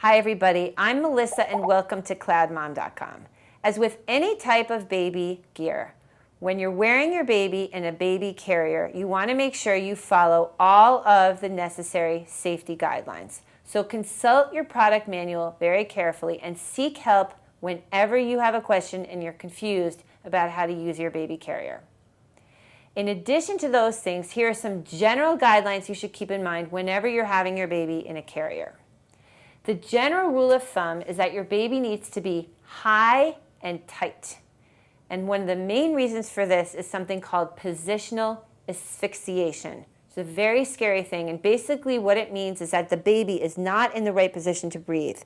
Hi everybody, I'm Melissa and welcome to CloudMom.com. As with any type of baby gear, when you're wearing your baby in a baby carrier, you want to make sure you follow all of the necessary safety guidelines. So consult your product manual very carefully and seek help whenever you have a question and you're confused about how to use your baby carrier. In addition to those things, here are some general guidelines you should keep in mind whenever you're having your baby in a carrier. The general rule of thumb is that your baby needs to be high and tight. And one of the main reasons for this is something called positional asphyxiation. It's a very scary thing, and basically what it means is that the baby is not in the right position to breathe.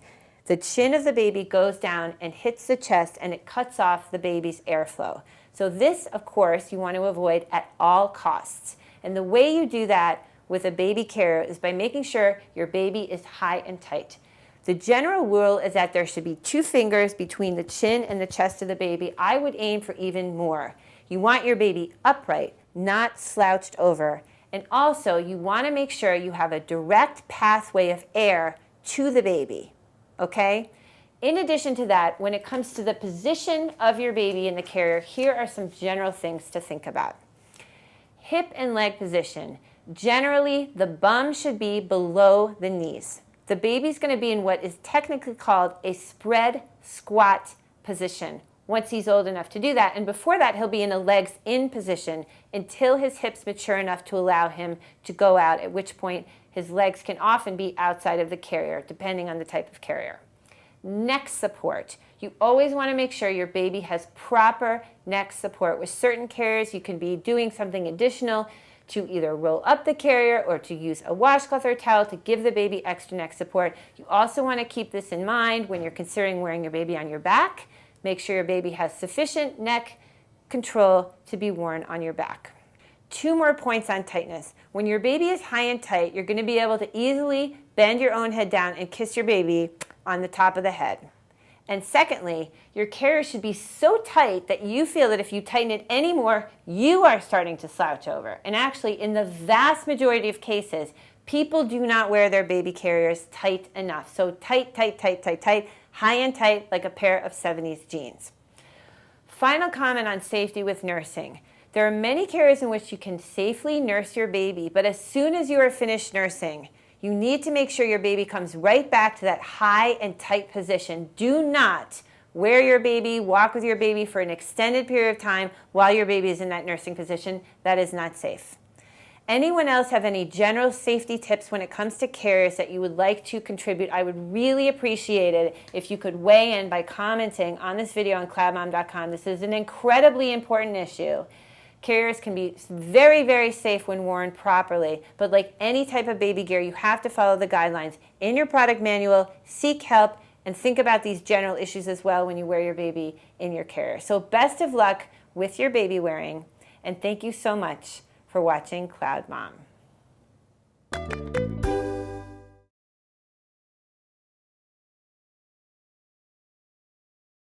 The chin of the baby goes down and hits the chest, and it cuts off the baby's airflow. So this, of course, you want to avoid at all costs. And the way you do that with a baby carrier is by making sure your baby is high and tight. The general rule is that there should be 2 fingers between the chin and the chest of the baby. I would aim for even more. You want your baby upright, not slouched over. And also, you want to make sure you have a direct pathway of air to the baby, okay? In addition to that, when it comes to the position of your baby in the carrier, here are some general things to think about. Hip and leg position. Generally, the bum should be below the knees. The baby's going to be in what is technically called a spread squat position once he's old enough to do that. And before that, he'll be in a legs in position until his hips mature enough to allow him to go out, at which point his legs can often be outside of the carrier, depending on the type of carrier. Neck support. You always want to make sure your baby has proper neck support. With certain carriers, you can be doing something additional to either roll up the carrier or to use a washcloth or a towel to give the baby extra neck support. You also want to keep this in mind when you're considering wearing your baby on your back. Make sure your baby has sufficient neck control to be worn on your back. 2 more points on tightness. When your baby is high and tight, you're going to be able to easily bend your own head down and kiss your baby on the top of the head. And secondly, your carrier should be so tight that you feel that if you tighten it any more, you are starting to slouch over. And actually, in the vast majority of cases, people do not wear their baby carriers tight enough. So tight, tight, tight, tight, tight, high and tight, like a pair of 70s jeans. Final comment on safety with nursing. There are many carriers in which you can safely nurse your baby, but as soon as you are finished nursing, you need to make sure your baby comes right back to that high and tight position. Do not wear your baby, walk with your baby for an extended period of time while your baby is in that nursing position. That is not safe. Anyone else have any general safety tips when it comes to carriers that you would like to contribute? I would really appreciate it if you could weigh in by commenting on this video on CloudMom.com. This is an incredibly important issue. Carriers can be very, very safe when worn properly, but like any type of baby gear, you have to follow the guidelines in your product manual, seek help, and think about these general issues as well when you wear your baby in your carrier. So best of luck with your baby wearing, and thank you so much for watching Cloud Mom.